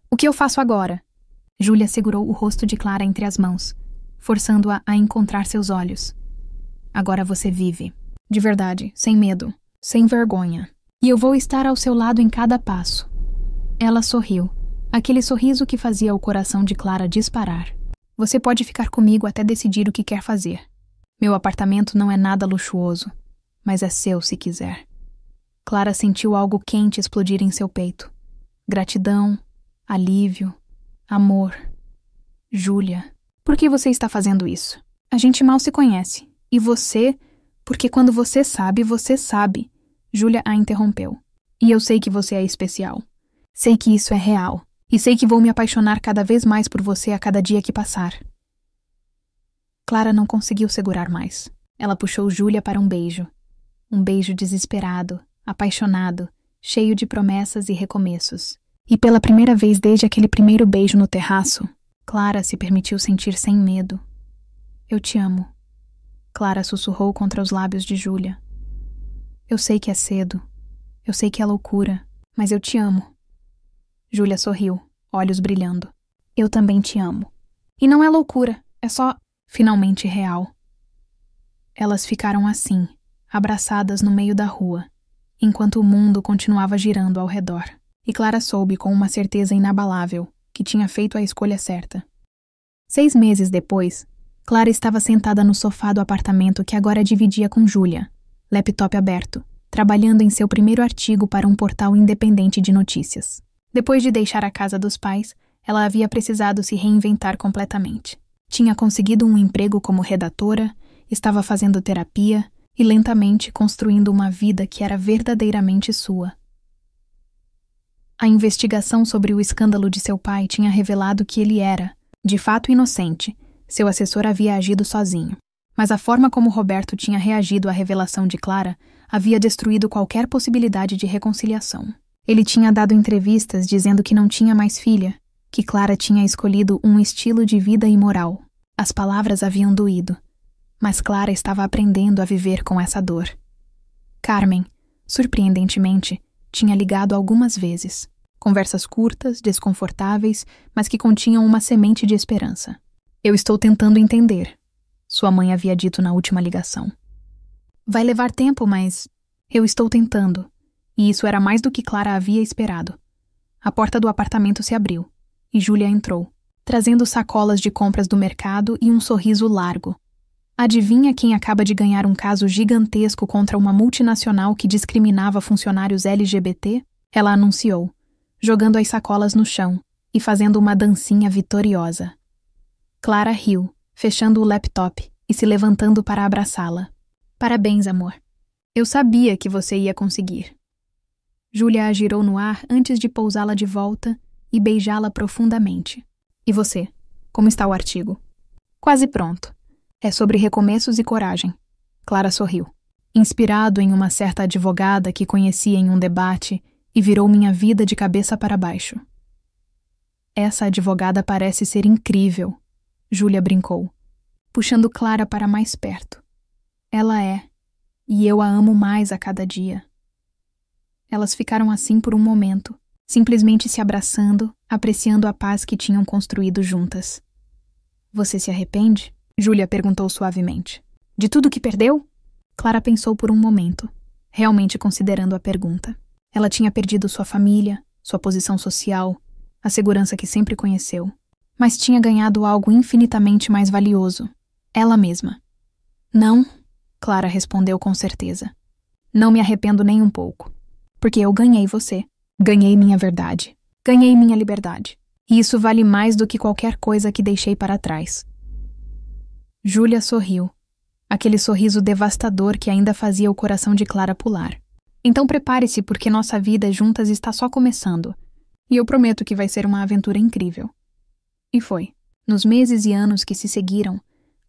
O que eu faço agora? Júlia segurou o rosto de Clara entre as mãos, forçando-a a encontrar seus olhos. Agora você vive. De verdade, sem medo, sem vergonha. E eu vou estar ao seu lado em cada passo. Ela sorriu, aquele sorriso que fazia o coração de Clara disparar. Você pode ficar comigo até decidir o que quer fazer. Meu apartamento não é nada luxuoso, mas é seu se quiser. Clara sentiu algo quente explodir em seu peito. Gratidão, alívio, amor. Júlia, por que você está fazendo isso? A gente mal se conhece. E você, porque quando você sabe, você sabe. Júlia a interrompeu. E eu sei que você é especial. Sei que isso é real. E sei que vou me apaixonar cada vez mais por você a cada dia que passar. Clara não conseguiu segurar mais. Ela puxou Júlia para um beijo. Um beijo desesperado, apaixonado, cheio de promessas e recomeços. E pela primeira vez desde aquele primeiro beijo no terraço, Clara se permitiu sentir sem medo. Eu te amo. Clara sussurrou contra os lábios de Júlia. Eu sei que é cedo. Eu sei que é loucura, mas eu te amo. Júlia sorriu, olhos brilhando. Eu também te amo. E não é loucura, é só finalmente real. Elas ficaram assim, abraçadas no meio da rua, enquanto o mundo continuava girando ao redor. E Clara soube com uma certeza inabalável que tinha feito a escolha certa. 6 meses depois, Clara estava sentada no sofá do apartamento que agora dividia com Júlia, laptop aberto, trabalhando em seu primeiro artigo para um portal independente de notícias. Depois de deixar a casa dos pais, ela havia precisado se reinventar completamente. Tinha conseguido um emprego como redatora, estava fazendo terapia e lentamente construindo uma vida que era verdadeiramente sua. A investigação sobre o escândalo de seu pai tinha revelado que ele era, de fato, inocente. Seu assessor havia agido sozinho. Mas a forma como Roberto tinha reagido à revelação de Clara havia destruído qualquer possibilidade de reconciliação. Ele tinha dado entrevistas dizendo que não tinha mais filha, que Clara tinha escolhido um estilo de vida imoral. As palavras haviam doído, mas Clara estava aprendendo a viver com essa dor. Carmen, surpreendentemente, tinha ligado algumas vezes. Conversas curtas, desconfortáveis, mas que continham uma semente de esperança. Eu estou tentando entender, sua mãe havia dito na última ligação. Vai levar tempo, mas eu estou tentando. E isso era mais do que Clara havia esperado. A porta do apartamento se abriu, e Júlia entrou, trazendo sacolas de compras do mercado e um sorriso largo. Adivinha quem acaba de ganhar um caso gigantesco contra uma multinacional que discriminava funcionários LGBT? Ela anunciou, jogando as sacolas no chão e fazendo uma dancinha vitoriosa. Clara riu, fechando o laptop e se levantando para abraçá-la. Parabéns, amor. Eu sabia que você ia conseguir. Júlia a girou no ar antes de pousá-la de volta e beijá-la profundamente. E você? Como está o artigo? Quase pronto. É sobre recomeços e coragem. Clara sorriu. Inspirado em uma certa advogada que conhecia em um debate e virou minha vida de cabeça para baixo. Essa advogada parece ser incrível, Júlia brincou, puxando Clara para mais perto. Ela é, e eu a amo mais a cada dia. Elas ficaram assim por um momento, simplesmente se abraçando, apreciando a paz que tinham construído juntas. Você se arrepende? Júlia perguntou suavemente. De tudo que perdeu? Clara pensou por um momento, realmente considerando a pergunta. Ela tinha perdido sua família, sua posição social, a segurança que sempre conheceu. Mas tinha ganhado algo infinitamente mais valioso, ela mesma. Não, Clara respondeu com certeza. Não me arrependo nem um pouco. Porque eu ganhei você. Ganhei minha verdade. Ganhei minha liberdade. E isso vale mais do que qualquer coisa que deixei para trás. Júlia sorriu. Aquele sorriso devastador que ainda fazia o coração de Clara pular. Então prepare-se porque nossa vida juntas está só começando. E eu prometo que vai ser uma aventura incrível. E foi. Nos meses e anos que se seguiram,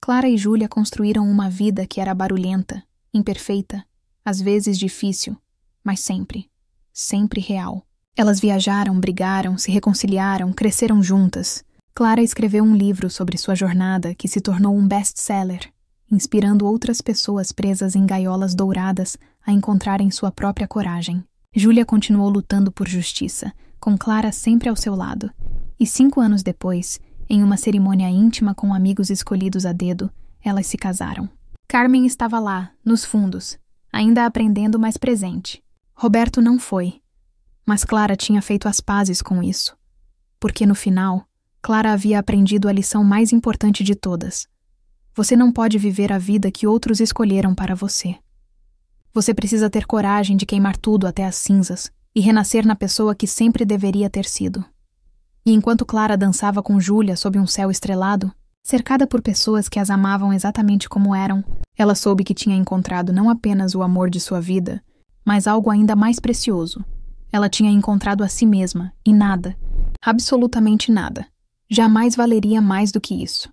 Clara e Júlia construíram uma vida que era barulhenta, imperfeita, às vezes difícil, mas sempre, sempre real. Elas viajaram, brigaram, se reconciliaram, cresceram juntas. Clara escreveu um livro sobre sua jornada que se tornou um best-seller, inspirando outras pessoas presas em gaiolas douradas a encontrarem sua própria coragem. Júlia continuou lutando por justiça, com Clara sempre ao seu lado. E 5 anos depois, em uma cerimônia íntima com amigos escolhidos a dedo, elas se casaram. Carmen estava lá, nos fundos, ainda aprendendo, mas presente. Roberto não foi, mas Clara tinha feito as pazes com isso. Porque no final, Clara havia aprendido a lição mais importante de todas. Você não pode viver a vida que outros escolheram para você. Você precisa ter coragem de queimar tudo até as cinzas e renascer na pessoa que sempre deveria ter sido. E enquanto Clara dançava com Júlia sob um céu estrelado, cercada por pessoas que as amavam exatamente como eram, ela soube que tinha encontrado não apenas o amor de sua vida, mas algo ainda mais precioso. Ela tinha encontrado a si mesma, e nada, absolutamente nada, jamais valeria mais do que isso.